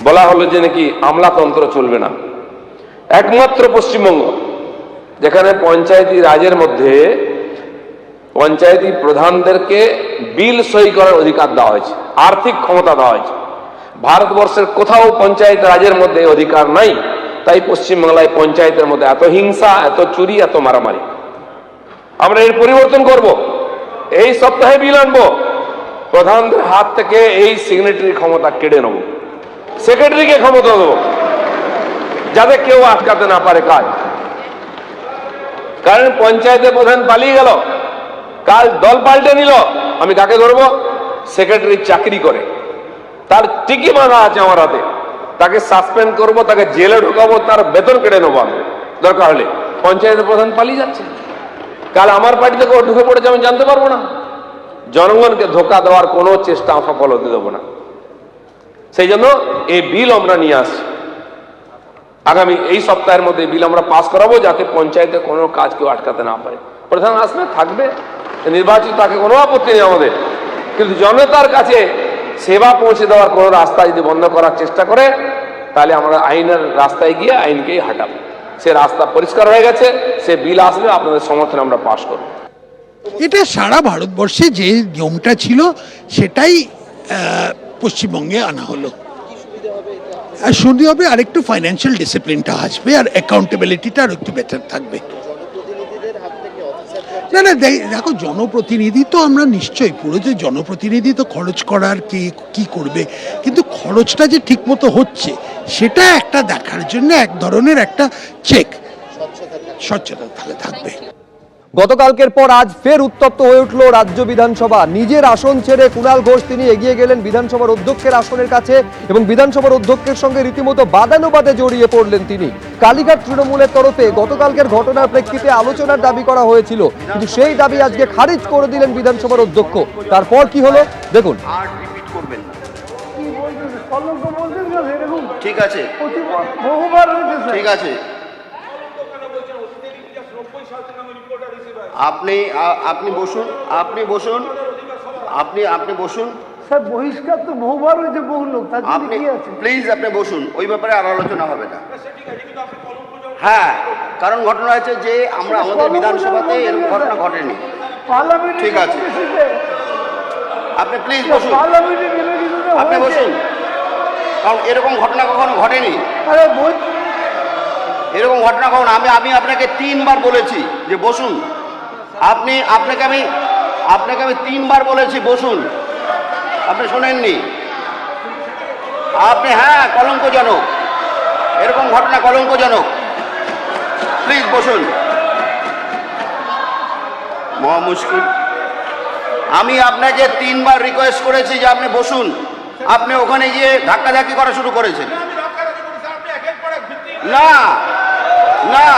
বলা হলো যে নাকি আমলাতন্ত্র চলবে না। একমাত্র পশ্চিমবঙ্গ যেখানে পঞ্চায়েতি রাজের মধ্যে পঞ্চায়েতি প্রধানদেরকে বিল সই করার অধিকার দেওয়া হয়েছে, আর্থিক ক্ষমতা দেওয়া হয়েছে। ভারতবর্ষের কোথাও পঞ্চায়েত রাজের মধ্যে অধিকার নাই। তাই পশ্চিমবাংলায় পঞ্চায়েতের মধ্যে এত হিংসা, এত চুরি, এত মারামারি। আমরা এর পরিবর্তন করব। এই সপ্তাহে বিল আনবো, প্রধানদের হাত থেকে এই সিগনেটারি ক্ষমতা কেড়ে নেব, সেক্রেটারিকে ক্ষমতা দেবো, যাতে কেউ আটকাতে না পারে কাজ। কারণ পঞ্চায়েতের প্রধান পালিয়ে গেল, কাল দল পাল্টে নিল, আমি কাকে ধরবো? সেক্রেটারি চাকরি করে, তার টিকি বাঁধা আছে আমার হাতে, তাকে সাসপেন্ড করব, তাকে জেলে ঢোকাবো, তার বেতন কেড়ে নেবো আমি দরকার হলে। পঞ্চায়েতের প্রধান পালিয়ে যাচ্ছে, কাল আমার পার্টিতে কেউ ঢুকে পড়েছে আমি জানতে পারবো না। জনগণকে ধোকা দেওয়ার কোনো চেষ্টা সফল হতে দেবো না। সেই জন্য এই বিল আমরা নিয়ে আসছি, আগামী এই সপ্তাহের মধ্যে বিল আমরা পাস করাবো, যাতে পঞ্চায়েতে কোনো কাজ কেউ আটকাতে না পারে। প্রধান আসবে, থাকবে, নির্বাচিত, তাকে কোনো আপত্তি নেই আমাদের, কিন্তু জনতার কাছে সেবা পৌঁছে দেওয়ার কোনো রাস্তা যদি বন্ধ করার চেষ্টা করে, তাহলে আমরা আইনের রাস্তায় গিয়ে আইনকেই হাঁটাবো। সে রাস্তা পরিষ্কার হয়ে গেছে, সে বিল আসলে আপনাদের সমর্থনে আমরা পাস করব। এটা সারা ভারতবর্ষে যে নিয়মটা ছিল সেটাই পশ্চিমবঙ্গে আনা হলো। আর শুনতে হবে আর একটু ফাইন্যান্সিয়াল ডিসিপ্লিনটা আসবে, আর অ্যাকাউন্টেবিলিটিটা আর একটু বেটার থাকবে। না না, দেখো, জনপ্রতিনিধি তো আমরা নিশ্চয়ই, পুরো যে জনপ্রতিনিধি তো খরচ করার কি করবে, কিন্তু খরচটা যে ঠিক মতো হচ্ছে সেটা একটা দেখার জন্য এক ধরনের একটা চেক, স্বচ্ছতা তাহলে থাকবে। গতকালকের পর আজ ফের উত্তপ্ত হয়ে উঠল রাজ্য বিধানসভা। নিজের আসন ছেড়ে কুণাল ঘোষ তিনি এগিয়ে গেলেন বিধানসভার অধ্যক্ষের আসনের কাছে এবং বিধানসভার অধ্যক্ষের সঙ্গে রীতিমতো বাদানুবাদে জড়িয়ে পড়লেন তিনি। কালীঘাট তৃণমূলের তরফে গতকালকের ঘটনার প্রেক্ষিতে আলোচনার দাবি করা হয়েছিল, কিন্তু সেই দাবি আজকে খারিজ করে দিলেন বিধানসভার অধ্যক্ষ। তারপর কি হলো দেখুন। ঠিক আছে, ঠিক আছে, আপনি বসুন, আপনি বসুন, আপনি বসুন। স্যার, বহিষ্কার তো বহুবার হয়েছে, বহু লোক, আপনি প্লিজ আপনি বসুন, ওই ব্যাপারে আর আলোচনা হবে না। হ্যাঁ, কারণ ঘটনা হয়েছে যে আমাদের বিধানসভাতে এরকম ঘটনা ঘটেনি। ঠিক আছে, আপনি প্লিজ বসুন, আপনি বসুন, কারণ এরকম ঘটনা কখনো ঘটেনি। এরকম ঘটনা কখনো আমি আপনাকে 3 বার বলেছি যে বসুন। আপনাকে আমি 3 বার বলেছি বসুন, আপনি শোনেননি। আপনি, হ্যাঁ, কলঙ্কজনক, এরকম ঘটনা কলঙ্কজনক। প্লিজ বসুন, মহা মুশকিল। আমি আপনাকে 3 বার রিকোয়েস্ট করেছি যে আপনি বসুন, আপনি ওখানে গিয়ে ধাক্কাধাক্কি করা শুরু করেছেন। না না,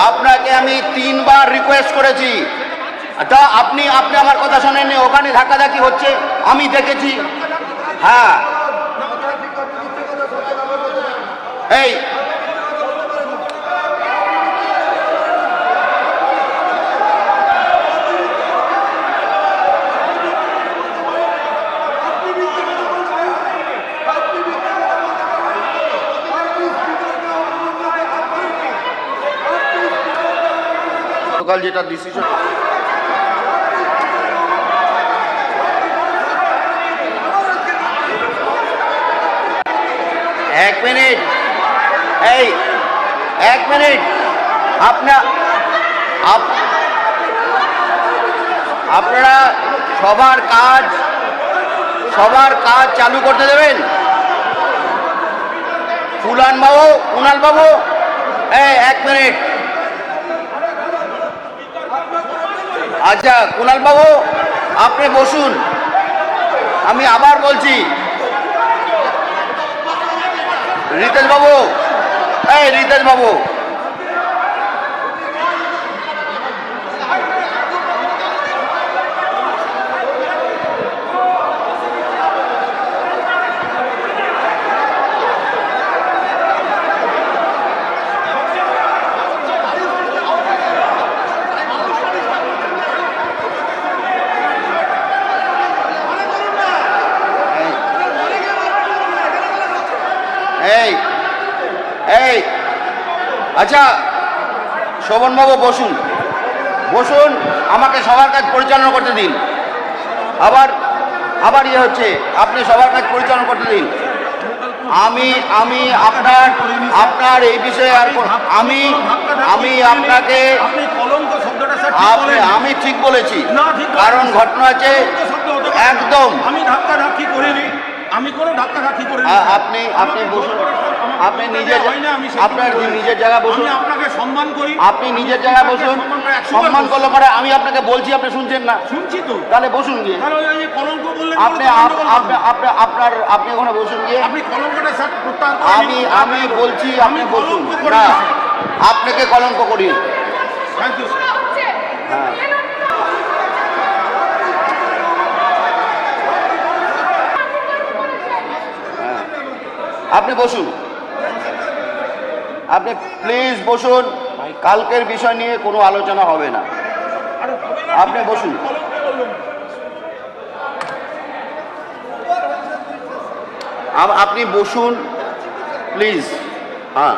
আপনাকে আমি 3 বার রিকোয়েস্ট করেছি, তা আপনি আমার কথা শোনেননি। ওখানে ধাক্কাধাক্কি হচ্ছে, আমি দেখেছি। হ্যাঁ, এই যেটা ডিসিশন, এক মিনিট, আপনারা সবার কাজ চালু করতে দেবেন। কুণাল বাবু, 1 মিনিট। আচ্ছা, কুণাল বাবু আপনি বসুন, আমি আবার বলছি। রিতেশ বাবু, আচ্ছা শোভনবাবু বসুন, বসুন, আমাকে সবার কাজ পরিচালনা করতে দিন। আবার ইয়ে হচ্ছে, আপনি সবার কাজ পরিচালনা করতে দিন। আমি আপনার এই বিষয়ে আর আমি আপনাকে আমি ঠিক বলেছি, কারণ ঘটনা আছে একদম। আমি ধাক্কা ধাক্কি করিনি, আমি কোনো ধাক্কা ধাক্কি করিনি। আপনি বসুন, আপনি আপনার নিজের জায়গা বসুন। আমি আপনাকে সম্মান করি, আপনি নিজের জায়গা বসুন। সম্মান করলে পরে আমি আপনাকে বলছি, আপনি শুনছেন না। শুনছি তো, তাহলে বসুন গিয়ে। তাহলে ওই যে কলঙ্ক বললেন, আপনি ওখানে বসুন গিয়ে। আপনি কলঙ্কটা স্যার প্রত্যাহার করেন। আমি বলছি আপনি বসুন কলঙ্ক করি না, না। আপনাকে কলঙ্ক করি। Thank you sir. হ্যাঁ, আপনি বসুন, আপনি প্লিজ বসুন। কালকের বিষয় নিয়ে কোনো আলোচনা হবে না, আপনি বসুন। আপনি বসুন প্লিজ। হ্যাঁ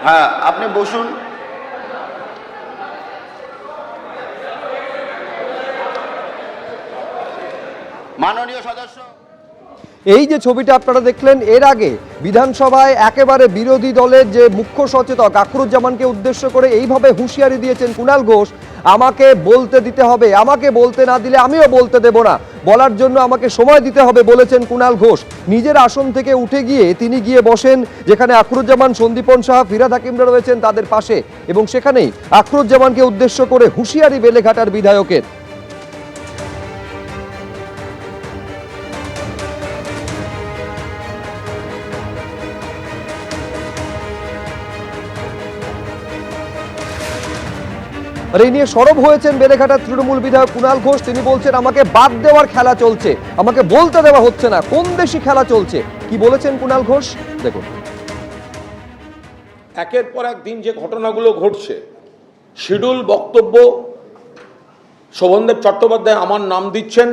হ্যাঁ, আপনি বসুন। মাননীয় সদস্য, এই যে ছবিটা আপনারা দেখলেন, এর আগে বিধানসভায় একেবারে বিরোধী দলের যে মুখ্য সচেতক আখরুজ্জামানকে উদ্দেশ্য করে এইভাবে হুঁশিয়ারি দিয়েছেন কুণাল ঘোষ, আমাকে বলতে দিতে হবে, আমাকে বলতে না দিলে আমিও বলতে দেব না, বলার জন্য আমাকে সময় দিতে হবে বলেছেন কুণাল ঘোষ। নিজের আসন থেকে উঠে গিয়ে তিনি গিয়ে বসেন যেখানে আখরুজ্জামান, সন্দীপন সাহা, ফিরহাদ হাকিমরা রয়েছেন তাদের পাশে, এবং সেখানেই আখরুজ্জামানকে উদ্দেশ্য করে হুঁশিয়ারি বেলেঘাটার বিধায়কের। আর এই নিয়ে সরব হয়েছেন বেলেঘাটার তৃণমূল বিধায়ক কুণাল ঘোষ। তিনি বলছেন আমাকে বাদ দেওয়ার খেলা চলছে, আমাকে বলতে দেওয়া হচ্ছে না, কোন দেশি খেলা চলছে। কি বলেছেন কুণাল ঘোষ দেখুন। একের পর এক দিন যে ঘটনাগুলো ঘটছে, শিডিউল বক্তব্য শোভনদেব চট্টোপাধ্যায় আমার নাম দিচ্ছেন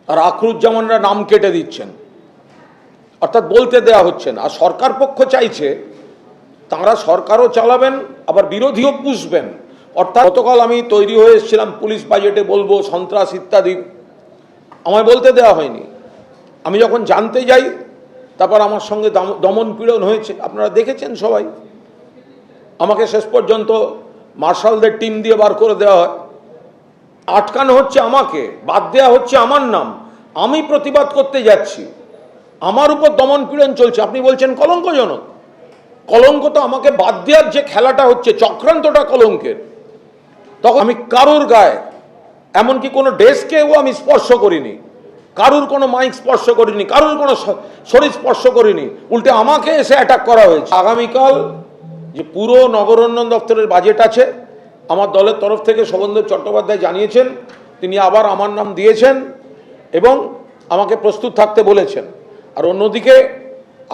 আর আখরুজ্জামানরা নাম কেটে দিচ্ছেন, অর্থাৎ বলতে দেয়া হচ্ছে না। আর সরকার পক্ষ চাইছে তাঁরা সরকারও চালাবেন আবার বিরোধীও পুষবেন। অর্থাৎ গতকাল আমি তৈরি হয়ে এসেছিলাম পুলিশ বাজেটে বলবো সন্ত্রাস ইত্যাদি, আমায় বলতে দেওয়া হয়নি। আমি যখন জানতে যাই তারপর আমার সঙ্গে দমন পীড়ন হয়েছে, আপনারা দেখেছেন সবাই। আমাকে শেষ পর্যন্ত মার্শালদের টিম দিয়ে বার করে দেওয়া হয়, আটকানো হচ্ছে আমাকে, বাদ দেওয়া হচ্ছে আমার নাম। আমি প্রতিবাদ করতে যাচ্ছি, আমার উপর দমন পীড়ন চলছে। আপনি বলছেন কলঙ্কজনক, কলঙ্ক তো আমাকে বাদ দেওয়ার যে খেলাটা হচ্ছে, চক্রান্তটা কলঙ্কের। তখন আমি কারুর গায়ে, এমনকি কোনো ডেস্কেও আমি স্পর্শ করিনি, কারুর কোনো মাইক স্পর্শ করিনি, কারুর কোনো শরীর স্পর্শ করিনি, উল্টে আমাকে এসে অ্যাটাক করা হয়েছে। আগামীকাল যে পুরো নগরোন্নয়ন দপ্তরের বাজেট আছে, আমার দলের তরফ থেকে শোভনদেব চট্টোপাধ্যায় জানিয়েছেন তিনি আবার আমার নাম দিয়েছেন এবং আমাকে প্রস্তুত থাকতে বলেছেন। আর অন্যদিকে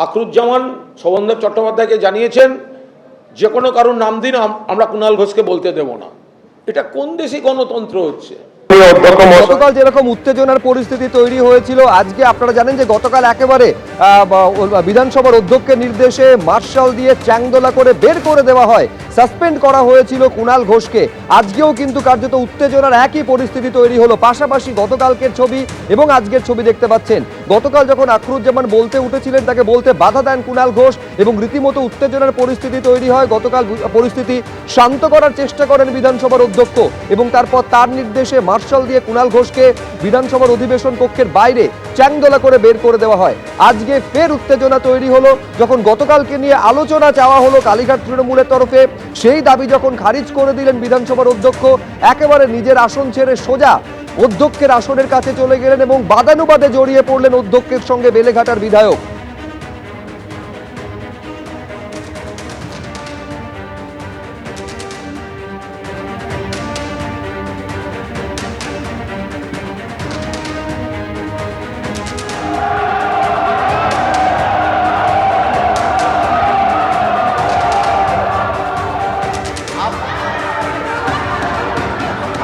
আখরুজ্জামান শোভনদেব চট্টোপাধ্যায়কে জানিয়েছেন যে কোনো কারোর নাম দিন, আমরা কুণাল ঘোষকে বলতে দেব না। এটা কোন দেশি গণতন্ত্র হচ্ছে? গতকাল যেরকম উত্তেজনার পরিস্থিতি তৈরি হয়েছিল, আজকে আপনারা জানেন যে গতকাল একেবারে বিধানসভার অধ্যক্ষের নির্দেশে মার্শাল দিয়ে চ্যাংদোলা করে বের করে দেওয়া হয়, সাসপেন্ড করা হয়েছিল কুণাল ঘোষকে। আজকেও কিন্তু কার্যত উত্তেজনার একই পরিস্থিতি তৈরি হলো। পাশাপাশি গতকালকের ছবি এবং আজকের ছবি দেখতে পাচ্ছেন। গতকাল যখন আখরুজ্জামান বলতে উঠেছিলেন তাকে বলতে বাধা দেন কুণাল ঘোষ এবং রীতিমতো উত্তেজনার পরিস্থিতি তৈরি হয়। গতকাল পরিস্থিতি শান্ত করার চেষ্টা করেন বিধানসভার অধ্যক্ষ এবং তারপর তার নির্দেশে মার্শাল দিয়ে কুণাল ঘোষকে বিধানসভার অধিবেশন কক্ষের বাইরে চ্যাংদোলা করে বের করে দেওয়া হয়। আজকে ফের উত্তেজনা তৈরি হলো যখন গতকালকে নিয়ে আলোচনা চাওয়া হলো কালীঘাট তৃণমূলের তরফে। সেই দাবি যখন খারিজ করে দিলেন বিধানসভার অধ্যক্ষ, একেবারে নিজের আসন ছেড়ে সোজা অধ্যক্ষের আসনের কাছে চলে গেলেন এবং বাদানুবাদে জড়িয়ে পড়লেন অধ্যক্ষের সঙ্গে বেলেঘাটার বিধায়ক।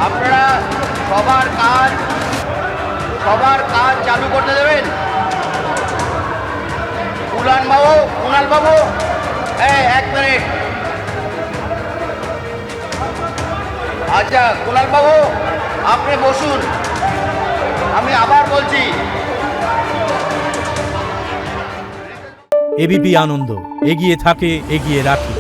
আপনারা সবার কাজ চালু করতে দেবেন। কুণাল বাবু আচ্ছা কুণাল বাবু আপনি বসুন, আমি আবার বলছি। এবিপি আনন্দ, এগিয়ে থাকে, এগিয়ে রাখে।